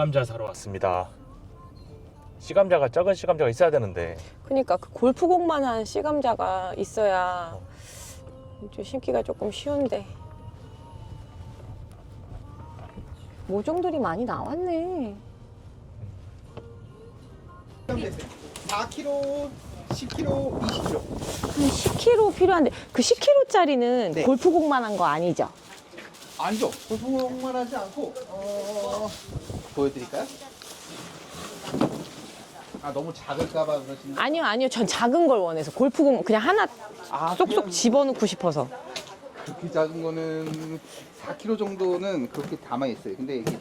씨감자 사러 왔습니다. 씨감자가 작은 씨감자가 있어야 되는데. 그러니까 그 골프공만한 씨감자가 있어야 좀 심기가 조금 쉬운데. 모종들이 많이 나왔네. 4kg, 10kg, 20kg. 한 10kg 필요한데 그 10kg짜리는 네. 골프공만한 거 아니죠? 아니죠. 골프공만 하지 않고 보여드릴까요? 아 너무 작을까봐 그러시는데. 아니요. 전 작은 걸 원해서 골프공 그냥 하나 쏙쏙 그냥 집어넣고 싶어서. 그렇게 작은 거는 4kg 정도는 그렇게 담아 있어요. 근데 이게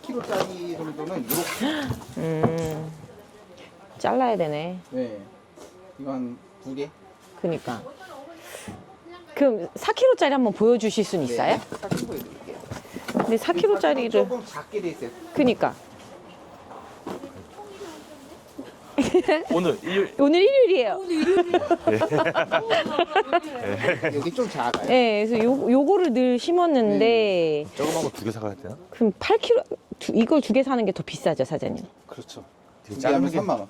10kg짜리 정도는 이렇게. 잘라야 되네. 네. 이거 한 2개. 그니까. 그럼 4kg짜리 한번 보여주실 수는 있어요? 네. 딱 보여드릴게요. 근데 4kg짜리를 조금 작게 돼 있어요. 그니까 오늘 일요일. 오늘 일요일이에요. 여기 좀 작아요. 네, 그래서 요거를 늘 심었는데 조그만 거 2개 사가야 되나? 그럼 8kg 이걸 2개 사는 게 더 비싸죠, 사장님? 그렇죠. 되게 두개 하면 작은 게. 3만 원.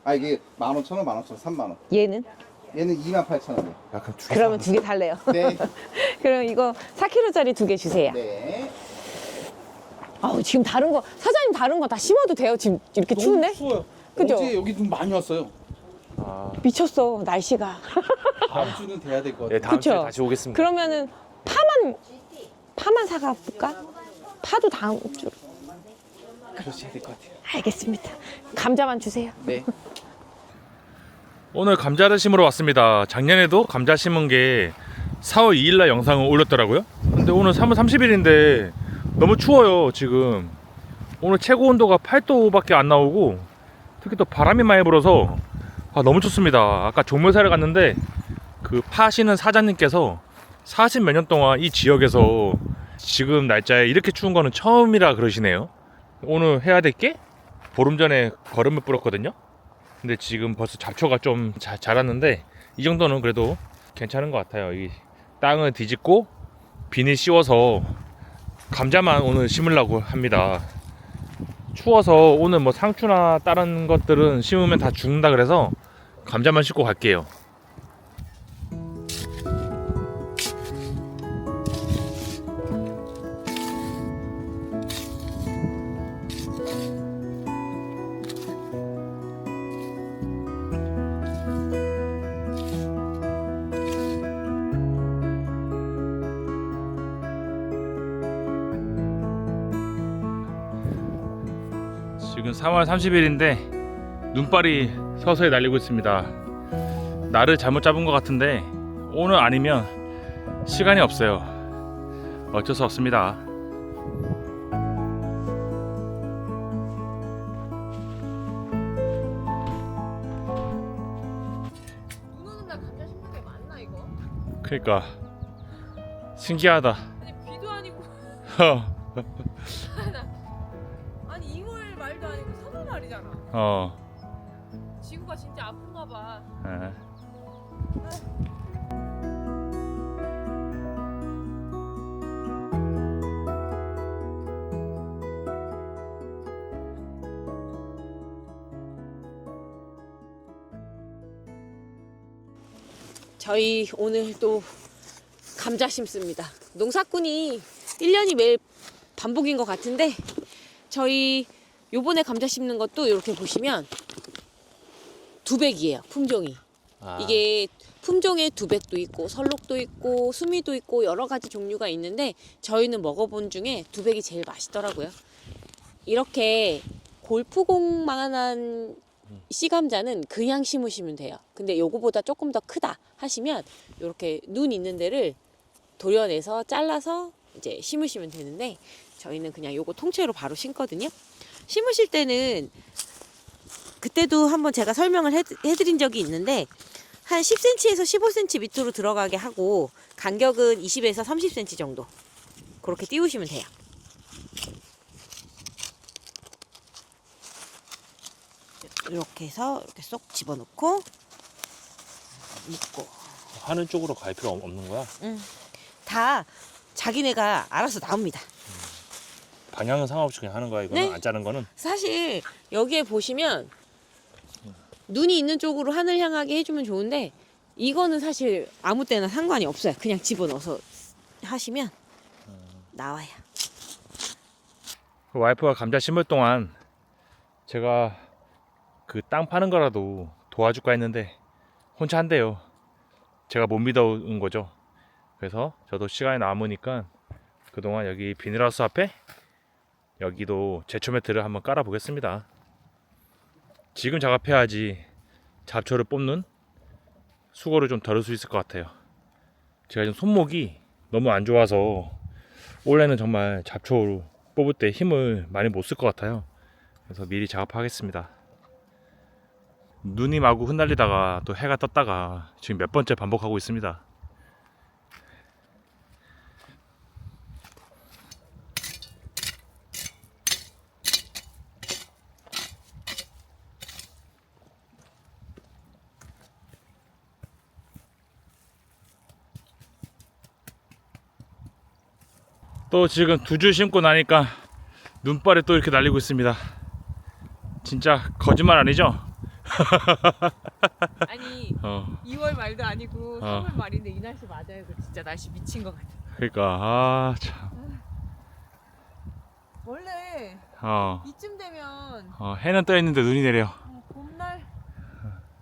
아 이게 15,000원, 15,000원, 3만 원. 얘는? 얘는 28,000원이에요. 약간 2개. 그러면 2개 달래요. 네. 그럼 이거 4kg짜리 2개 주세요. 네. 아우, 지금 다른 거 사장님 다른 거 다 심어도 돼요? 지금 이렇게 추운데? 추워요. 그죠? 어제 여기 좀 많이 왔어요. 아, 미쳤어, 날씨가. 다음 주는 돼야 될 것 네, 같아요. 다음 주에 그쵸? 다시 오겠습니다. 그러면은 파만 사가 볼까? 파도 다음 주. 그러셔야 될 것 같아요. 알겠습니다. 감자만 주세요. 네. 오늘 감자를 심으러 왔습니다. 작년에도 감자 심은 게 4월 2일날 영상을 올렸더라고요. 근데 오늘 3월 30일인데 너무 추워요. 지금 오늘 최고 온도가 8도밖에 안 나오고 특히 또 바람이 많이 불어서 너무 춥습니다. 아까 종묘사를 갔는데 그 파시는 사장님께서 40몇 년 동안 이 지역에서 지금 날짜에 이렇게 추운 거는 처음이라 그러시네요. 오늘 해야 될 게 보름 전에 거름을 뿌렸거든요. 근데 지금 벌써 잡초가 좀 자랐는데 이 정도는 그래도 괜찮은 것 같아요. 이 땅을 뒤집고 비닐 씌워서 감자만 오늘 심으려고 합니다. 추워서 오늘 뭐 상추나 다른 것들은 심으면 다 죽는다 그래서 감자만 심고 갈게요. 지금 3월 30일인데 눈발이 서서히 날리고 있습니다. 날을 잘못 잡은 것 같은데 오늘 아니면 시간이 없어요. 어쩔 수 없습니다. 눈 오는 날 감자 심는 게 맞나 이거? 그러니까 신기하다. 아니 비도 아니고 아니 2월 말도 아니고 3월 말이잖아. 지구가 진짜 아픈가 봐. 저희 오늘 또 감자 심습니다. 농사꾼이 1년이 매일 반복인 것 같은데 저희 요번에 감자 심는 것도 이렇게 보시면 두백이에요. 품종이. 이게 품종에 두백도 있고 설록도 있고 수미도 있고 여러 가지 종류가 있는데 저희는 먹어본 중에 두백이 제일 맛있더라고요. 이렇게 골프공만한 씨감자는 그냥 심으시면 돼요. 근데 요거보다 조금 더 크다 하시면 이렇게 눈 있는 데를 도려내서 잘라서 이제 심으시면 되는데 저희는 그냥 요거 통째로 바로 심거든요. 심으실 때는 그때도 한번 제가 설명을 해드린 적이 있는데 한 10cm에서 15cm 밑으로 들어가게 하고 간격은 20에서 30cm 정도 그렇게 띄우시면 돼요. 이렇게 해서 이렇게 쏙 집어넣고 묶고 하는 쪽으로 갈 필요 없는 거야? 다 자기네가 알아서 나옵니다. 방향은 상관없이 그냥 하는 거야 이거는 네. 안 자른 거는. 사실 여기에 보시면 눈이 있는 쪽으로 하늘 향하게 해주면 좋은데 이거는 사실 아무 때나 상관이 없어요. 그냥 집어넣어서 하시면 나와요. 그 와이프가 감자 심을 동안 제가 그 땅 파는 거라도 도와줄까 했는데 혼자 한대요. 제가 못 믿어온 거죠. 그래서 저도 시간이 남으니까 그동안 여기 비닐하우스 앞에 여기도 제초 매트를 한번 깔아 보겠습니다. 지금 작업해야지 잡초를 뽑는 수고를 좀 덜을 수 있을 것 같아요. 제가 지금 손목이 너무 안 좋아서 올해는 정말 잡초 뽑을 때 힘을 많이 못 쓸 것 같아요. 그래서 미리 작업하겠습니다. 눈이 마구 흩날리다가 또 해가 떴다가 지금 몇 번째 반복하고 있습니다. 또 지금 두 줄 심고 나니까 눈발이 또 이렇게 날리고 있습니다. 진짜 거짓말 아니죠? 아니 어, 2월 말도 아니고 어. 3월 말인데 이 날씨 맞아요. 그 진짜 날씨 미친 것 같아. 그러니까 아 참. 원래 어, 이쯤 되면 해는 떠 있는데 눈이 내려.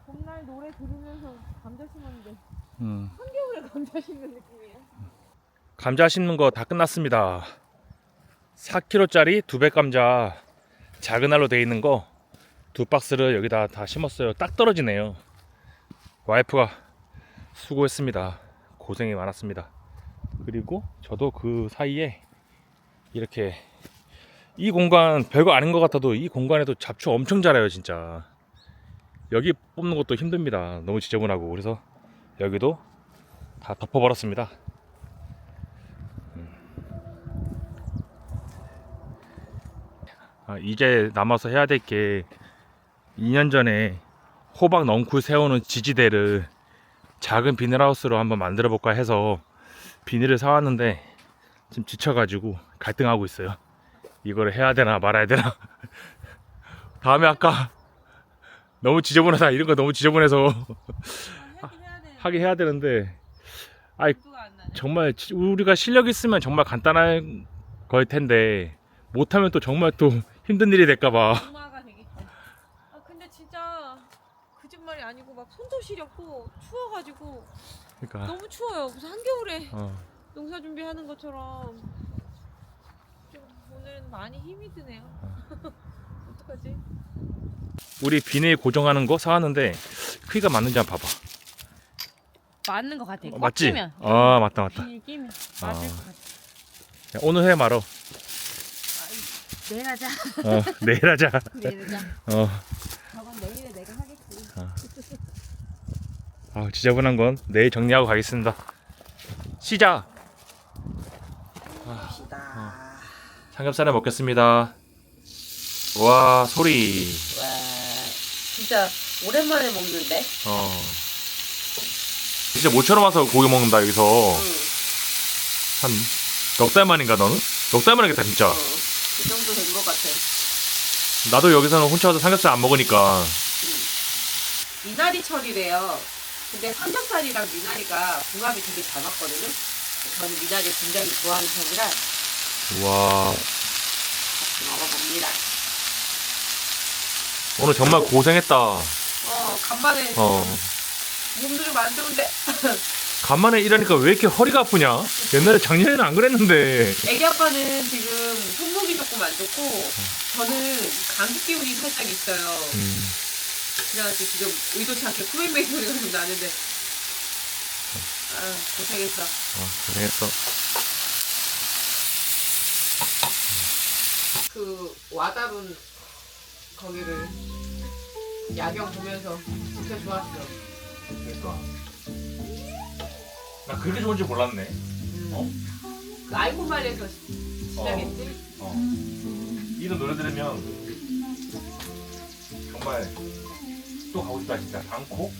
봄날 노래 들으면서 감자 심었는데 음. 한겨울에 감자 심는 느낌이에요. 감자 심는 거 다 끝났습니다. 4kg짜리 두배 감자 작은 알로 돼 있는 거 두 박스를 여기다 다 심었어요. 딱 떨어지네요. 와이프가 수고했습니다. 고생이 많았습니다. 그리고 저도 그 사이에 이렇게 이 공간 별거 아닌 것 같아도 이 공간에도 잡초 엄청 자라요 진짜. 여기 뽑는 것도 힘듭니다. 너무 지저분하고. 그래서 여기도 다 덮어버렸습니다. 이제 남아서 해야 될 게 2년 전에 호박 넝쿨 세우는 지지대를 작은 비닐하우스로 한번 만들어 볼까 해서 비닐을 사왔는데 지금 지쳐가지고 갈등하고 있어요. 이거를 해야 되나 말아야 되나. 다음에 아까 너무 지저분하다 이런 거 너무 지저분해서 하긴 해야 되는데 아이 정말 우리가 실력 있으면 정말 간단한 걸 텐데 못하면 또 정말 또 힘든 일이 될까봐. 엄마가 되겠지. 근데 진짜 거짓말이 아니고 막 손도 시렵고 추워가지고 그러니까 너무 추워요. 무슨 한겨울에 어. 농사 준비하는 것처럼 좀 오늘은 많이 힘이 드네요. 어떡하지? 우리 비닐 고정하는 거 사왔는데 크기가 맞는지 한번 봐봐. 맞는 것 같아. 맞지? 끼면. 맞다. 비닐 끼면 맞을 것 같아. 야, 오늘 해 말어. 내일 하자. 내일 하자. 내일 하자. 저건 내일에 내가 하겠지. 지저분한 건 내일 정리하고 가겠습니다. 시작. 삼겹살을 먹겠습니다. 와 소리. 와, 진짜 오랜만에 먹는데. 진짜 모처럼 와서 고기 먹는다 여기서. 한 넉 달 만인가 너는? 넉 달 만이겠다 진짜. 그 정도 된 것 같아. 나도 여기서는 혼자 와서 삼겹살 안 먹으니까. 미나리철이래요. 근데 삼겹살이랑 미나리가 궁합이 되게 잘 맞거든요. 저는 미나리 굉장히 좋아하는 편이라 와 같이 먹어봅니다. 오늘 정말 고생했다. 간만에 몸도 좀 안 좋은데 간만에 일하니까 왜 이렇게 허리가 아프냐? 옛날에 작년에는 안 그랬는데. 애기 아빠는 지금 손목이 조금 안 좋고 저는 감기 기운이 살짝 있어요. 그래가지고 지금 의도치 않게 코맹맹 소리가 좀 나는데 고생했어. 고생했어. 그 와다룬 거기를 야경 보면서 진짜 좋았어. 그러니까. 나 그렇게 좋은 줄 몰랐네. 그 아이콘말에서 시작했지? 이런 노래 들으면 정말 또 가고 싶다 진짜. 방콕?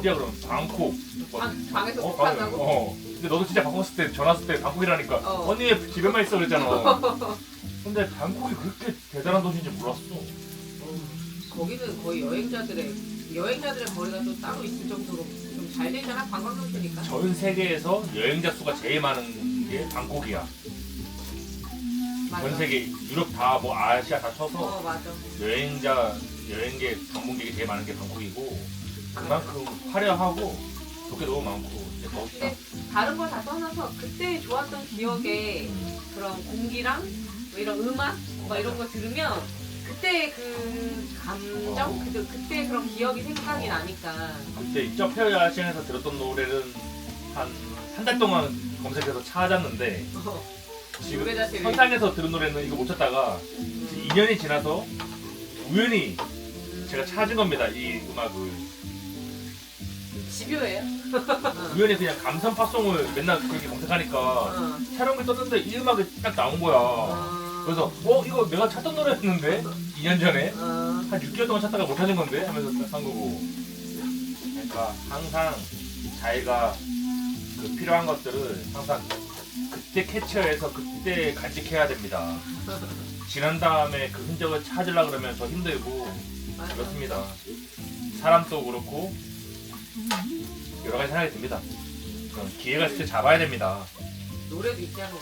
어디야 그러면 방콕. 뭐, 방에서 못 방- 한다고? 근데 너도 진짜 바꿨을 때 전화 왔을 때 방콕이라니까 언니 왜 집에만 있어 그랬잖아. 근데 방콕이 그렇게 대단한 도시인지 몰랐어. 거기는 거의 여행자들의 거리가 또 따로 있을 정도로 좀 잘 되잖아, 관광도시니까. 전 세계에서 여행자 수가 제일 많은 게 방콕이야. 맞아. 전 세계 유럽 다 뭐 아시아 다 쳐서 맞아. 여행객 방문객이 제일 많은 게 방콕이고 그만큼 화려하고 볼 게 너무 많고 이제 멋있다. 근데 다른 걸 다 떠나서 그때 좋았던 기억에 그런 공기랑 뭐 이런 음악 막 이런 거 들으면 그때 그 감정, 그때 그런 기억이 생각이 나니까. 그때 이저페어 야시장에서 들었던 노래는 한 달 동안 검색해서 찾았는데 지금 노래 자체를- 선상에서 들은 노래는 이거 못 찾다가 2년이 지나서 우연히 제가 찾은 겁니다. 이 음악을 집요해요. 우연히 그냥 감성 팝송을 맨날 그렇게 검색하니까 촬영을 떴는데 이 음악이 딱 나온 거야. 그래서 이거 내가 찾던 노래였는데 2년 전에 한 6개월 동안 찾다가 못 찾은 건데 하면서 딱 산 거고. 그러니까 항상 자기가 그 필요한 것들을 항상 그때 캐치해서 그때 간직해야 됩니다. 지난 다음에 그 흔적을 찾으려 그러면 더 힘들고 그렇습니다. 사람도 그렇고 여러 가지 생각이 듭니다. 기회가 있을 때 잡아야 됩니다. 노래도 있잖아.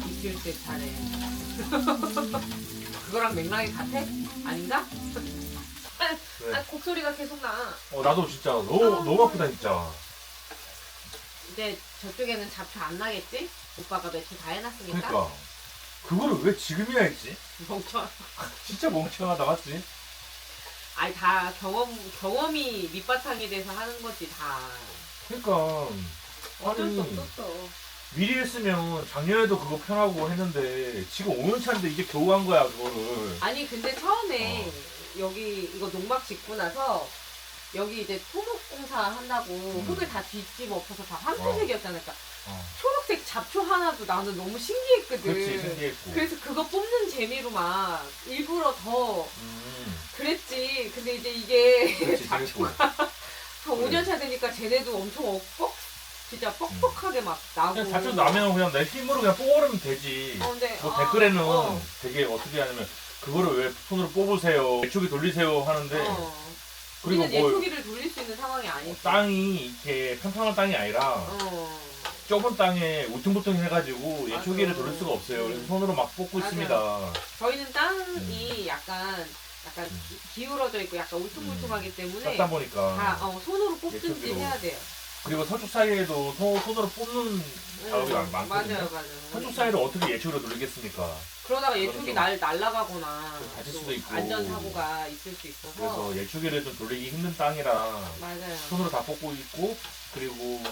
있을 때 잘해. 그거랑 맥락이 같아? 아닌가? 네. 아, 곡소리가 계속 나. 나도 진짜 너무 아프다 진짜. 이제 저쪽에는 잡초 안 나겠지? 오빠가 매출 다 해놨으니까. 그러니까 그거를 왜 지금이야 했지? 멍청. 진짜 멍청하다 맞지? 아니 다 경험이 밑바탕이 돼서 하는 거지 다. 그러니까 어쩔 수 아니, 없었어. 미리 했으면 작년에도 그거 편하고 했는데 지금 5년 차인데 이제 겨우 한 거야 그거를. 아니 근데 처음에 여기 이거 농막 짓고 나서 여기 이제 토목공사 한다고 흙을 다 뒤집어 엎어서 다 황토색이었잖아. 그러니까 초록색 잡초 하나도 나는 너무 신기했거든. 그렇지 신기했고. 그래서 그거 뽑는 재미로 막 일부러 더 그랬지. 근데 이제 이게 그렇지 재밌고. 한 5년 차 되니까 쟤네도 엄청 진짜 뻑뻑하게 막 나고. 그냥 잡초 나면 그냥 내 힘으로 그냥 뽑으면 되지. 근데 뭐 댓글에는 되게 어떻게 하냐면 그거를 왜 손으로 뽑으세요, 예초기 돌리세요 하는데 그리고 우리는 뭐 예초기를 돌릴 수 있는 상황이 아니지. 땅이 이렇게 평평한 땅이 아니라 좁은 땅에 우퉁부퉁 해가지고 맞아. 예초기를 돌릴 수가 없어요. 그래서 손으로 막 뽑고 맞아. 있습니다. 저희는 땅이 약간 기울어져 있고 약간 울퉁불퉁하기 때문에 쌓다 보니까 다 손으로 뽑든지 예초기로. 해야 돼요. 그리고 서쪽 사이에도 손으로 뽑는 작업이 많거든요. 맞아요. 서쪽 사이를 어떻게 예초기로 돌리겠습니까? 그러다가 예초기 그래서 날아가거나 다칠 또 수도 있고. 안전사고가 있을 수 있어서. 그래서 예초기를 좀 돌리기 힘든 땅이라 맞아요. 손으로 다 뽑고 있고, 그리고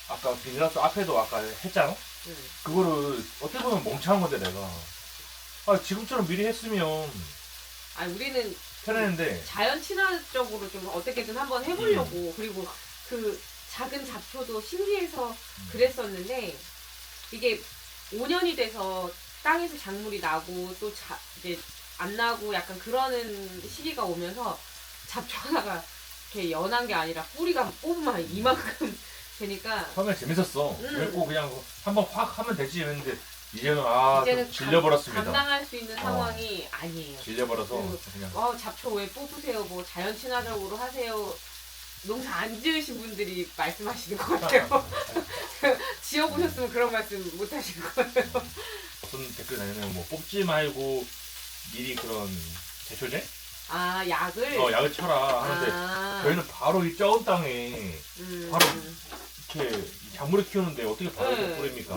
아까 비닐하우스 앞에도 아까 했잖아? 그거를 어떻게 보면 멍청한 건데 내가 지금처럼 미리 했으면 아니 우리는 편했는데 자연 친화적으로 좀 어떻게든 한번 해보려고. 그리고 그 작은 잡초도 신기해서 그랬었는데 이게 5년이 돼서 땅에서 작물이 나고 또 이제 안 나고 약간 그러는 시기가 오면서 잡초 하나가 이렇게 연한 게 아니라 뿌리가 뽑으면 이만큼 되니까 처음에 재밌었어. 그랬고 그냥 한번 확 하면 되지 했는데 이제는 이제는 좀 질려버렸습니다. 감당할 수 있는 상황이 아니에요. 질려버려서 그리고 그냥 잡초 왜 뽑으세요? 뭐 자연 친화적으로 하세요. 농사 안 지으신 분들이 말씀하시는 것 같아요. 지어보셨으면 그런 말씀 못 하실 거예요. 어떤 댓글 다니면 뭐 뽑지 말고 미리 그런 제초제? 아, 약을? 약을 쳐라 하는데 저희는 바로 이 적은 땅에 바로 이렇게 작물을 키우는데 어떻게 바로 이렇게 뿌립니까?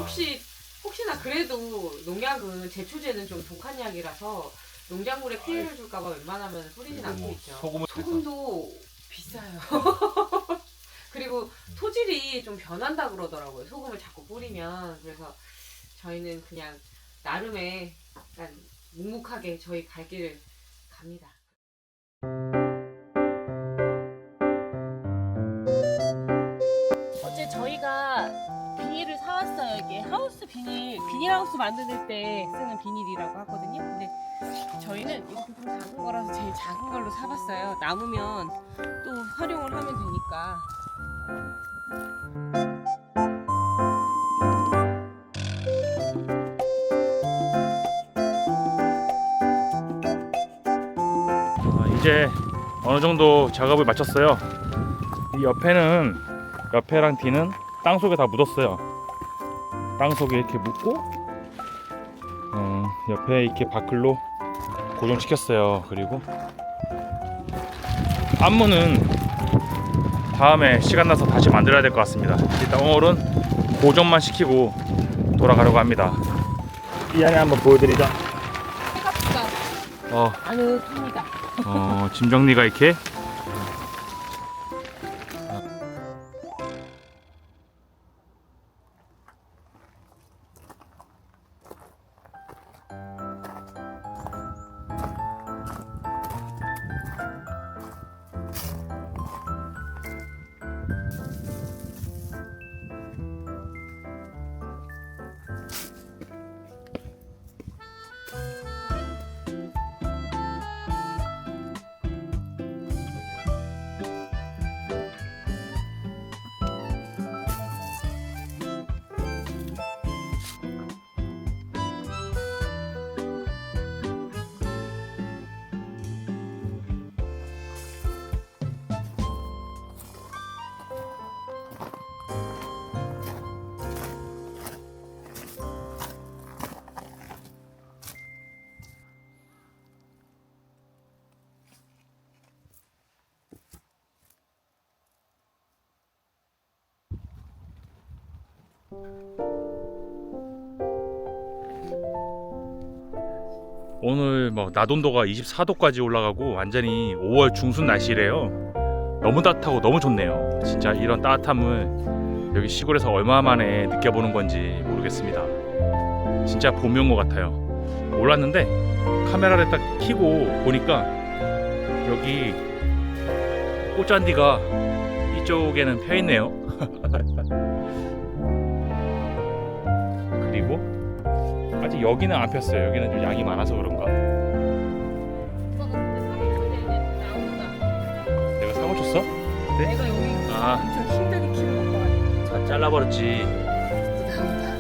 혹시나 그래도 농약은 제초제는 좀 독한 약이라서 농작물에 피해를 줄까봐 웬만하면 뿌리진 않고 뭐 있죠. 소금도 비싸요. 그리고 토질이 좀 변한다 그러더라고요. 소금을 자꾸 뿌리면. 그래서 저희는 그냥 나름의 약간 묵묵하게 저희 갈 길을 갑니다. 어제 저희가 비닐을 사왔어요. 이게 하우스 비닐하우스 만들 때 쓰는 비닐이라고 하거든요. 근데 저희는 이렇게 좀 작은 거라서 제일 작은 걸로 사봤어요. 남으면 또 활용을 하면 되니까. 이제 어느 정도 작업을 마쳤어요. 이 옆에랑 뒤는 땅 속에 다 묻었어요. 땅 속에 이렇게 묻고 옆에 이렇게 바클로 고정시켰어요. 그리고 앞문은 다음에 시간 나서 다시 만들어야 될 것 같습니다. 일단 오늘은 고정만 시키고 돌아가려고 합니다. 이 안에 한번 보여드리자. 아늑합니다. 짐 정리가 이렇게. 오늘 뭐 낮 온도가 24도까지 올라가고 완전히 5월 중순 날씨래요. 너무 따뜻하고 너무 좋네요. 진짜 이런 따뜻함을 여기 시골에서 얼마 만에 느껴보는 건지 모르겠습니다. 진짜 봄이 온 것 같아요. 몰랐는데 카메라를 딱 켜고 보니까 여기 꽃잔디가 이쪽에는 펴 있네요. 그리고 아직 여기는 안 폈어요. 여기는 좀 양이 많아서 그런가? 내가 사고 쳤어? 네? 내가 여기 엄청 힘들게 키우는 거 같아. 잘라버렸지. 나온다.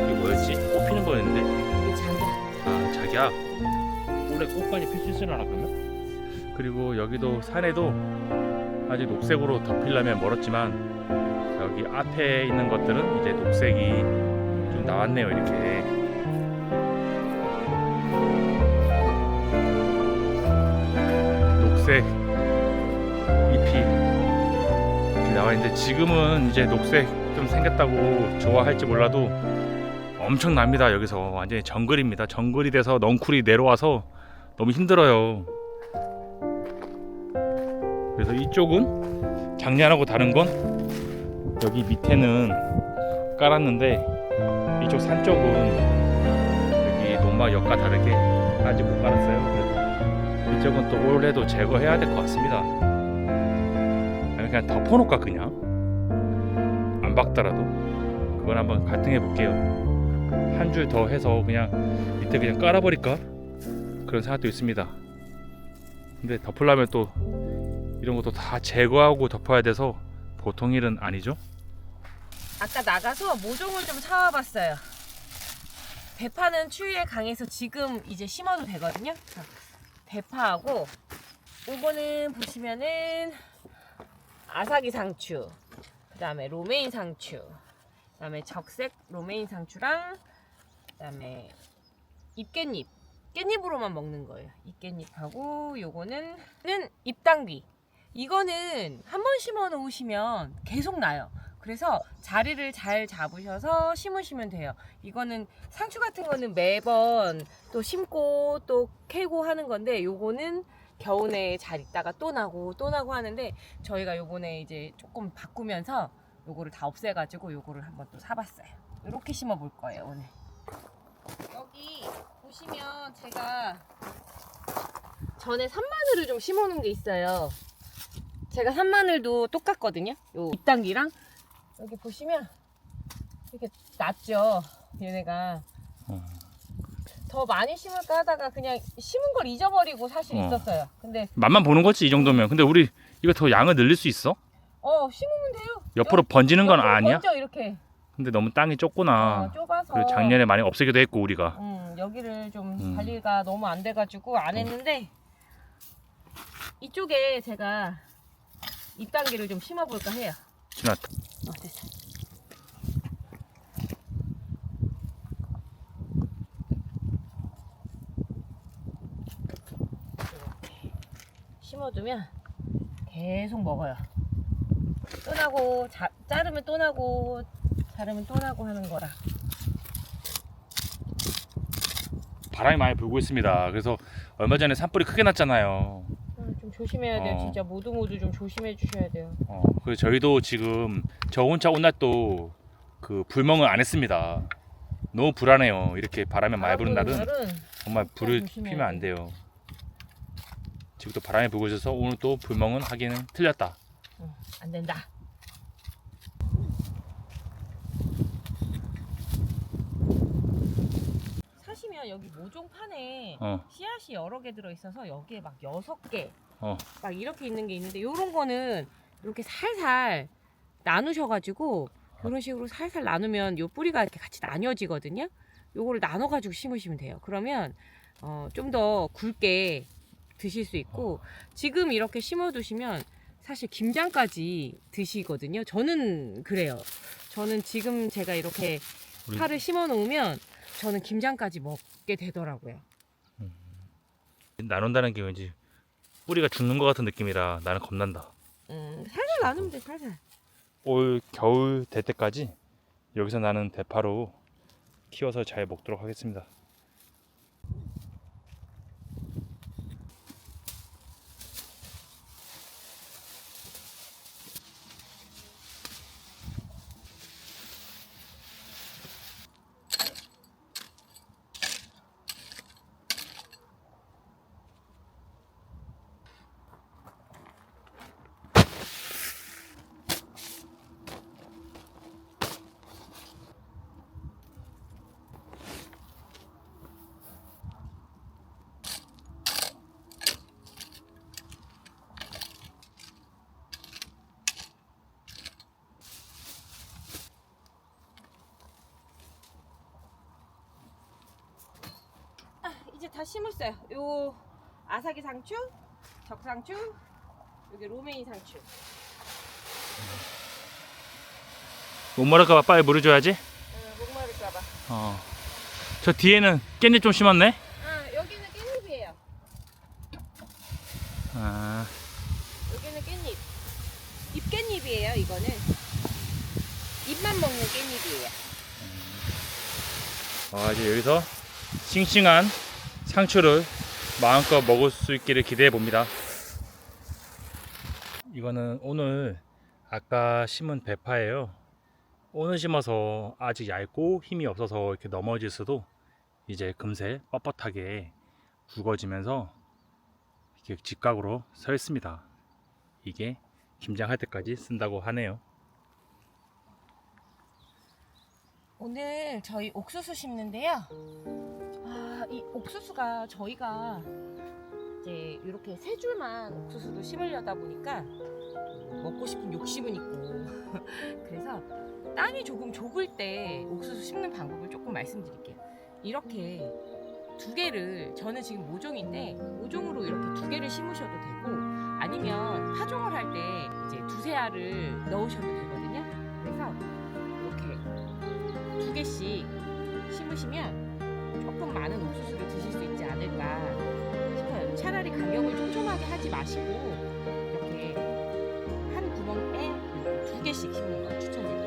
이게 뭐였지? 꽃 피는 거였는데? 이게 자기야. 아, 자기야. 올해 꽃까지 필 수 있으려나 그러면? 그리고 여기도 산에도 아직 녹색으로 덮이려면 멀었지만 여기 앞에 있는 것들은 이제 녹색이 좀 나왔네요. 이렇게 녹색 잎이 이렇게 나와 있는데 지금은 이제 녹색 좀 생겼다고 좋아할지 몰라도 엄청납니다. 여기서 완전히 정글입니다. 정글이 돼서 넝쿨이 내려와서 너무 힘들어요. 그래서 이쪽은 작년하고 다른 건 여기 밑에는 깔았는데 이쪽 산 쪽은 여기 논마 역과 다르게 아직 못 깔았어요. 그래서 이쪽은 또 올해도 제거해야 될 것 같습니다. 아니면 그냥 덮어놓을까 그냥 안 박더라도 그건 한번 갈등해 볼게요. 한 줄 더 해서 그냥 밑에 그냥 깔아버릴까 그런 생각도 있습니다. 근데 덮으려면 또 이런 것도 다 제거하고 덮어야 돼서 보통 일은 아니죠. 아까 나가서 모종을 좀 사와봤어요. 대파는 추위에 강해서 지금 이제 심어도 되거든요. 자, 대파하고 요거는 보시면은 아사기 상추, 그 다음에 로메인 상추, 그 다음에 적색 로메인 상추랑 그 다음에 잎깻잎, 깻잎으로만 먹는 거예요. 잎깻잎하고 요거는 잎당귀. 이거는 한 번 심어 놓으시면 계속 나요. 그래서 자리를 잘 잡으셔서 심으시면 돼요. 이거는 상추 같은 거는 매번 또 심고 또 캐고 하는 건데 요거는 겨우내 잘 있다가 또 나고 하는데 저희가 요번에 이제 조금 바꾸면서 요거를 다 없애가지고 요거를 한번 또 사봤어요. 이렇게 심어 볼 거예요 오늘. 여기 보시면 제가 전에 산마늘을 좀 심어 놓은 게 있어요. 제가 산마늘도 똑같거든요. 요 잎당귀랑 여기 보시면 이렇게 났죠. 얘네가 더 많이 심을까 하다가 그냥 심은 걸 잊어버리고 사실 있었어요. 근데 맛만 보는 거지 이 정도면. 근데 우리 이거 더 양을 늘릴 수 있어? 심으면 돼요. 옆으로 번지는 건 아니야? 먼저 이렇게 근데 너무 땅이 좁구나. 좁아서. 그리고 작년에 많이 없애기도 했고 우리가. 여기를 좀 음. 관리가 너무 안 돼가지고 안 했는데 이쪽에 제가 잎단기를 좀 심어볼까 해요. 지났다. 됐어. 이렇게 심어두면 계속 먹어요. 또 나고 자르면 또 나고 자르면 또 나고 하는 거라. 바람이 많이 불고 있습니다. 그래서 얼마 전에 산불이 크게 났잖아요. 좀 조심해야 돼요. 진짜 모두 좀 조심해 주셔야 돼요. 그래서 저희도 지금 저 혼자 온 날 또 그 불멍을 안 했습니다. 너무 불안해요. 이렇게 바람이 많이 부는 날은 정말 불을 조심해야 피면 안 돼요. 지금 또 바람이 불고 있어서 오늘 또 불멍은 하기는 틀렸다. 안 된다. 사시면 여기 모종판에 씨앗이 여러 개 들어있어서 여기에 막 6개 막 이렇게 있는 게 있는데 요런 거는 이렇게 살살 나누셔가지고 이런 식으로 살살 나누면 요 뿌리가 이렇게 같이 나뉘어지거든요. 요거를 나눠가지고 심으시면 돼요. 그러면 좀 더 굵게 드실 수 있고 지금 이렇게 심어두시면 사실 김장까지 드시거든요. 저는 그래요. 저는 지금 제가 이렇게 파를 심어 놓으면 저는 김장까지 먹게 되더라고요. 나눈다는 게 왠지 뿌리가 죽는 것 같은 느낌이라 나는 겁난다. 살살 나누면 돼, 살살. 올 겨울 될 때까지 여기서 나는 대파로 키워서 잘 먹도록 하겠습니다. 이제 다 심었어요. 요 아사기 상추, 적상추, 여기 로메인 상추. 못 마를까봐 빨리 물을 줘야지. 목마를까봐. 저 뒤에는 깻잎 좀 심었네. 여기는 깻잎이에요. 여기는 깻잎. 잎깻잎이에요. 이거는 잎만 먹는 깻잎이에요. 이제 여기서 싱싱한 상추를 마음껏 먹을 수 있기를 기대해 봅니다. 이거는 오늘 아까 심은 대파예요. 오늘 심어서 아직 얇고 힘이 없어서 이렇게 넘어질 수도 이제 금세 뻣뻣하게 굵어지면서 이렇게 직각으로 서 있습니다. 이게 김장할 때까지 쓴다고 하네요. 오늘 저희 옥수수 심는데요. 이 옥수수가 저희가 이제 이렇게 세 줄만 옥수수를 심으려다 보니까 먹고 싶은 욕심은 있고 그래서 땅이 조금 좁을 때 옥수수 심는 방법을 조금 말씀드릴게요. 이렇게 두 개를 저는 지금 모종인데 모종으로 이렇게 두 개를 심으셔도 되고 아니면 파종을 할 때 이제 두세 알을 넣으셔도 되거든요. 그래서 이렇게 두 개씩 심으시면 조금 많은 옥수수를 드실 수 있지 않을까 싶어요. 차라리 간격을 촘촘하게 하지 마시고 이렇게 한 구멍에 두 개씩 심는 걸 추천드립니다.